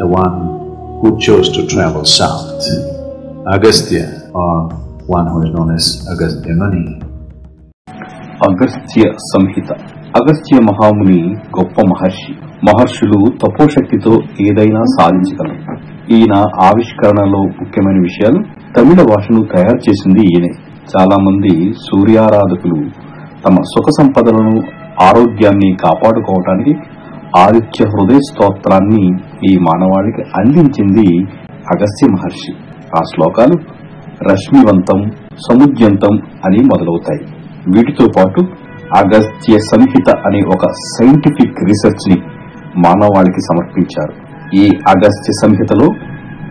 the one who chose to travel south, Agastya, or one who is known as Agastya Muni. Agastya సంహిత. అగస్త్య మహాముని గొప్ప మహర్షి. మహర్షులు తపోశక్తితో ఏదైనా సాధించగలరు. ఈయన ఆవిష్కరణలో ముఖ్యమైన విషయాలు తమిళ భాషను తయారు చేసింది ఈయనే. చాలా మంది సూర్యారాధకులు తమ సుఖ సంపదలను ఆరోగ్యాన్ని కాపాడుకోవటానికి ఆదిత్య హృదయ స్తోత్రాన్ని ఈ మానవాళికి అందించింది అగస్త్య మహర్షి. ఆ శ్లోకాలు రశ్మివంతం, సముద్యంతం అని మొదలవుతాయి. వీటితో పాటు అగస్త్య సంహిత అనే ఒక సైంటిఫిక్ రీసెర్చ్ ని మానవాళికి సమర్పించారు. ఈ అగస్త్య సంహితలో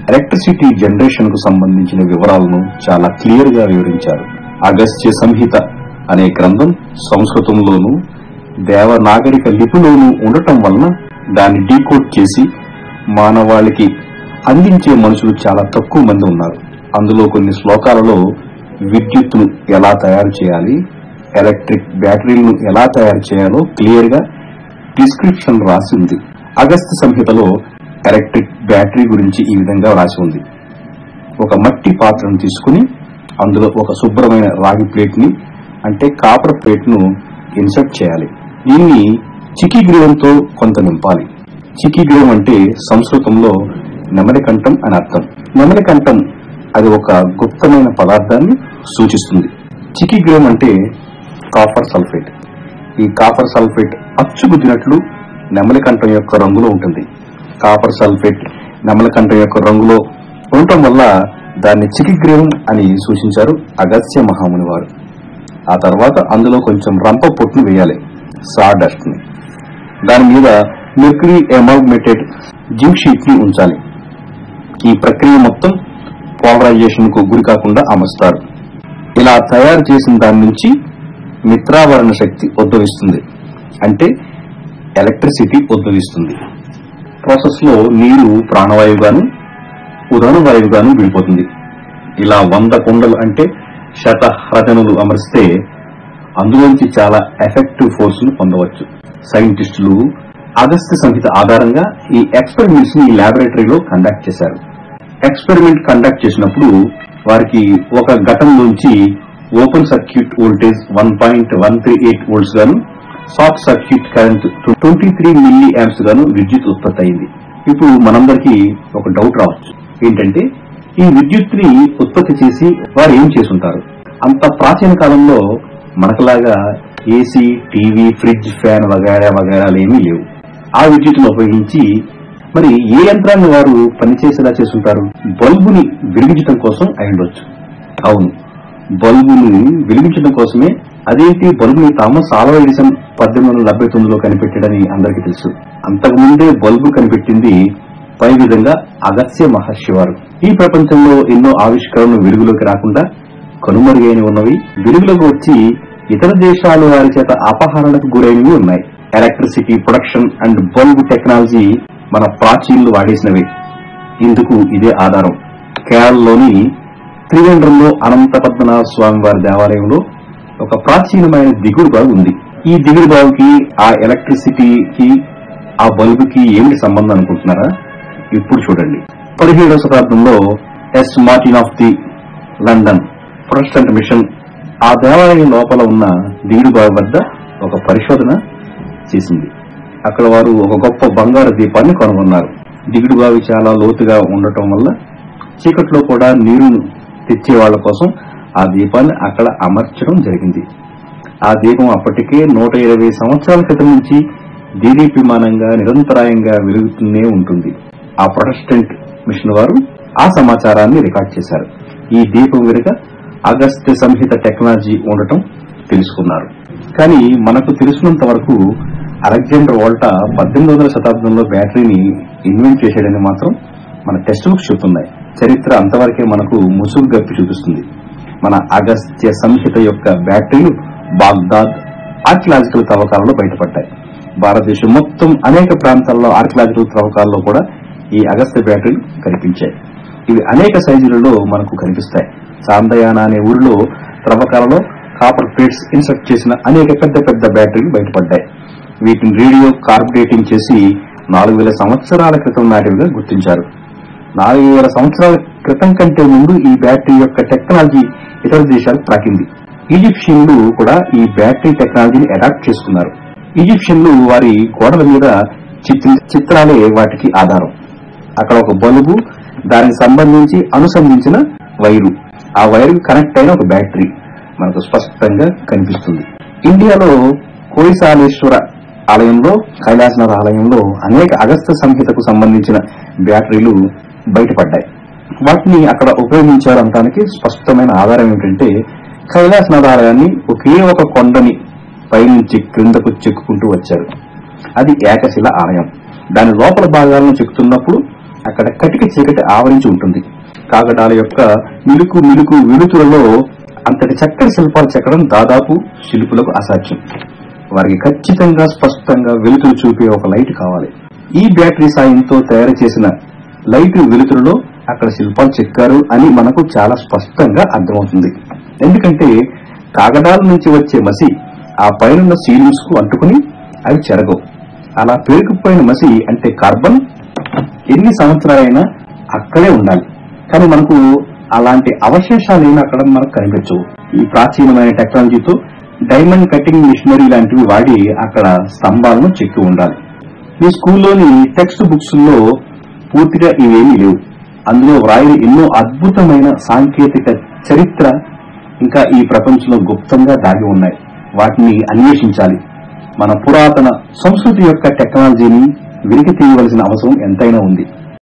ఎలక్ట్రిసిటీ జనరేషన్ కు సంబంధించిన వివరాలను చాలా క్లియర్ గా వివరించారు. అగస్త్య సంహిత అనే గ్రంథం సంస్కృతంలోనూ దేవనాగరిక లిపిలోనూ ఉండటం వలన దాన్ని డీకోడ్ చేసి మానవాళికి అందించే మనుషులు చాలా తక్కువ మంది ఉన్నారు. అందులో కొన్ని శ్లోకాలలో విద్యుత్తును ఎలా తయారు చేయాలి, ఎలక్ట్రిక్ బ్యాటరీలను ఎలా తయారు చేయాలో క్లియర్ గా డిస్క్రిప్షన్ రాసి ఉంది. అగస్త్య సంహితలో ఎలక్ట్రిక్ బ్యాటరీ గురించి ఈ విధంగా రాసి ఉంది. ఒక మట్టి పాత్రను తీసుకుని అందులో ఒక శుభ్రమైన రాగి ప్లేట్ ని అంటే కాపర్ ప్లేట్ ను ఇన్సర్ట్ చేయాలి. దీన్ని చికిగ్రీవంతో కొంత నింపాలి. చికిగ్రీవం అంటే సంస్కృతంలో నెమలికంఠం అని అర్థం. నెమలికంఠం అది ఒక గుప్తమైన పదార్థాన్ని సూచిస్తుంది. చికిగ్రీవం అంటే కాపర్ సల్ఫేట్. ఈ కాపర్ సల్ఫేట్ అచ్చుగుద్దినట్లు నెమలికంఠం యొక్క రంగులో ఉంటుంది. కాపర్ సల్ఫేట్ నెమలికంఠం యొక్క రంగులో ఉండటం వల్ల దాన్ని చికిగ్రీవం అని సూచించారు అగస్త్య మహాముని వారు. ఆ తర్వాత అందులో కొంచెం రంప పొట్టును వేయాలి, సాడస్ట్ ని. దాని మీద మెర్క్యూరీ అమాల్గమేటెడ్ జింక్ షీట్ ని ఉంచాలి. ఈ ప్రక్రియ మొత్తం పోలరైజేషన్ కు గురి కాకుండా అమర్చుతారు. ఇలా తయారు చేసిన దాని నుంచి మిత్రావరణ శక్తి ఉద్భవిస్తుంది, అంటే ఎలక్ట్రిసిటీ ఉద్భవిస్తుంది. ప్రాసెస్ లో నీరు ప్రాణవాయువుగాను ఉదానవాయువుగాను విడిపోతుంది. ఇలా 100 కుండలు అంటే శతహ్రదనులు అమర్స్తే అందులోంచి చాలా ఎఫెక్టివ్ ఫోర్స్ ను పొందవచ్చు. సైంటిస్టులు అగస్త్య సంహిత ఆధారంగా ఈ ఎక్స్పెరిమెంట్స్ ని ల్యాబొరేటరీలో కండక్ట్ చేశారు. ఎక్స్పెరిమెంట్ కండక్ట్ చేసినప్పుడు వారికి ఒక ఘటనలోంచి ఓపెన్ సర్క్యూట్ వోల్టేజ్ 1.138 వోల్ట్స్ గాను, short circuit current 23 milli amps గాను విద్యుత్ ఉత్పత్తి అయింది. ఇప్పుడు మనందరికీ ఒక డౌట్ రావచ్చు. ఏంటంటే ఈ విద్యుత్ ని ఉత్పత్తి చేసి వారు ఏం చేసుంటారు? అంత ప్రాచీన కాలంలో మనకులాగా ఏసీ, టీవీ, ఫ్రిడ్జ్, ఫ్యాన్ వగైరా వగైరాలు ఏమీ లేవు. ఆ విద్యుత్తును ఉపయోగించి మరి ఏ యంత్రాన్ని వారు పనిచేసేలా చేస్తుంటారు? బల్బుని వెలిగించడం కోసం అయి ఉండొచ్చు. అవును, బల్బుని వెలిగించడం కోసమే. అదేంటి, బల్బుని థామస్ ఆల్వా ఎడిసన్ 1879లో కనిపెట్టాడని అందరికీ తెలుసు. అంతకుముందే బల్బు కనిపెట్టింది పై విధంగా అగస్త్య మహర్షి వారు. ఈ ప్రపంచంలో ఎన్నో ఆవిష్కరణలు వెలుగులోకి రాకుండా కనుమరుగైన ఉన్నవి, వెలుగులోకి వచ్చి ఇతర దేశాల వారి చేత అపహరణకు గురైనవి ఉన్నాయి. Electricity production and bulb technology మన ప్రాచీనులు వాడేసినవి. ఇందుకు ఇదే ఆధారం. కేరళలోని త్రివేంద్రంలో అనంత పద్మనాభ స్వామి వారి దేవాలయంలో ఒక ప్రాచీనమైన దిగుడు బావి ఉంది. ఈ దిగుడు బావికి, ఆ ఎలక్ట్రిసిటీకి, ఆ బల్బుకి ఏమిటి సంబంధం అనుకుంటున్నారా? ఇప్పుడు చూడండి. 17వ శతాబ్దంలో S Martin of the London Protestant mission ఆ దేవాలయం లోపల ఉన్న దిగుడు బావి వద్ద ఒక పరిశోధన చేసింది. అక్కడ వారు ఒక గొప్ప బంగారు దీపాన్ని కనుగొన్నారు. దిగుడు బావి చాలా లోతుగా ఉండటం వల్ల చీకట్లో కూడా నీరును తెచ్చే వాళ్ల కోసం ఆ దీపాన్ని అక్కడ అమర్చడం జరిగింది. ఆ దీపం అప్పటికే 120 సంవత్సరాల క్రితం నుంచి దేదీప్యమానంగా నిరంతరాయంగా వెలుగుతూనే ఉంటుంది. ఆ ప్రొటెస్టెంట్ మిషన్ వారు ఆ సమాచారాన్ని రికార్డ్ చేశారు. ఈ దీపం వెనుక అగస్త్య సంహిత టెక్నాలజీ ఉండటం తెలుసుకున్నారు. కానీ మనకు తెలిసినంత వరకు అలెగ్జాండర్ వోల్టా 18వ శతాబ్దంలో బ్యాటరీని ఇన్వెంట్ చేశాడని మాత్రం మన టెక్స్ట్ బుక్స్ చెబుతున్నాయి. చరిత్ర అంతవరకే మనకు ముసుగు గప్పి చూపిస్తుంది. మన అగస్త్య సంహిత యొక్క బ్యాటరీలు బాగ్దాద్ ఆర్కియలాజికల్ తవ్వకాలలో బయటపడ్డాయి. భారతదేశం మొత్తం అనేక ప్రాంతాల్లో ఆర్కియలాజికల్ తవ్వకాల్లో కూడా ఈ అగస్త్య బ్యాటరీలు కనిపించాయి. ఇవి అనేక సైజులలో మనకు కనిపిస్తాయి. చాందయాన అనే ఊరిలో త్రవ్వకాలలో కాపర్ ప్లేట్స్ ఇన్సర్ట్ చేసిన అనేక పెద్ద పెద్ద బ్యాటరీలు బయటపడ్డాయి. వీటిని రేడియో కార్బొరేటింగ్ చేసి 4000 సంవత్సరాల క్రితం నాటివిగా గుర్తించారు. 4000 సంవత్సరాల క్రితం కంటే ముందు ఈ బ్యాటరీ యొక్క టెక్నాలజీ ఇతర దేశాలకు ప్రాకింది. ఈజిప్షియన్లు కూడా ఈ బ్యాటరీ టెక్నాలజీని అడాప్ట్ చేసుకున్నారు. ఈజిప్షియన్లు వారి గోడల మీద చిత్రాలే వాటికి ఆధారం. అక్కడ ఒక బల్బు, దానికి సంబంధించి అనుసంధించిన వైరు, ఆ వైరు కనెక్ట్ అయిన ఒక బ్యాటరీ మనకు స్పష్టంగా కనిపిస్తుంది. ఇండియాలో కోయిసాలేశ్వర ఆలయంలో, కైలాసనాథ ఆలయంలో అనేక అగస్త్య సంహితకు సంబంధించిన బ్యాటరీలు బయటపడ్డాయి. వాటిని అక్కడ ఉపయోగించారనడానికి స్పష్టమైన ఆధారం ఏమిటంటే, కైలాసనాథ ఆలయాన్ని ఒకే ఒక కొండని పైనుంచి క్రిందకు చెక్కుకుంటూ వచ్చారు. అది ఏకశిల ఆలయం. దాని లోపల భాగాలను చెక్కుతున్నప్పుడు అక్కడ కటిక చీకటి ఆవరించి ఉంటుంది. కాగడాల యొక్క మిలుకు మిలుకు వెలుతులలో అంతటి చక్కటి శిల్పాలు చెక్కడం దాదాపు శిల్పులకు అసాధ్యం. వారికి ఖచ్చితంగా స్పష్టంగా వెలుతురు చూపే ఒక లైట్ కావాలి. ఈ బ్యాటరీ సాయంతో తయారు చేసిన లైట్ వెలుతురులో అక్కడ శిల్పాలు చెక్కారు అని మనకు చాలా స్పష్టంగా అర్థమవుతుంది. ఎందుకంటే కాగడాల నుంచి వచ్చే మసి ఆ పైనున్న సీలింగ్స్ కు అంటుకుని అవి చెరగవు. అలా పేరుకుపోయిన మసి అంటే కార్బన్ ఎన్ని సంవత్సరాలైనా అక్కడే ఉండాలి. కానీ మనకు అలాంటి అవశేషాలు అక్కడ మనకు కనిపించవు. ఈ ప్రాచీనమైన టెక్నాలజీతో డైమండ్ కటింగ్ మిషనరీ లాంటివి వాడి అక్కడ స్తంభాలను చెక్కి ఉండాలి. మీ స్కూల్లోని టెక్స్ట్ బుక్స్ లో పూర్తిగా ఇవేమీ లేవు. అందులో వ్రాయని ఎన్నో అద్భుతమైన సాంకేతిక చరిత్ర ఇంకా ఈ ప్రపంచంలో గుప్తంగా దాగి ఉన్నాయి. వాటిని అన్వేషించాలి. మన పురాతన సంస్కృతి యొక్క టెక్నాలజీని వెలికి తీయవలసిన అవసరం ఎంతైనా ఉంది.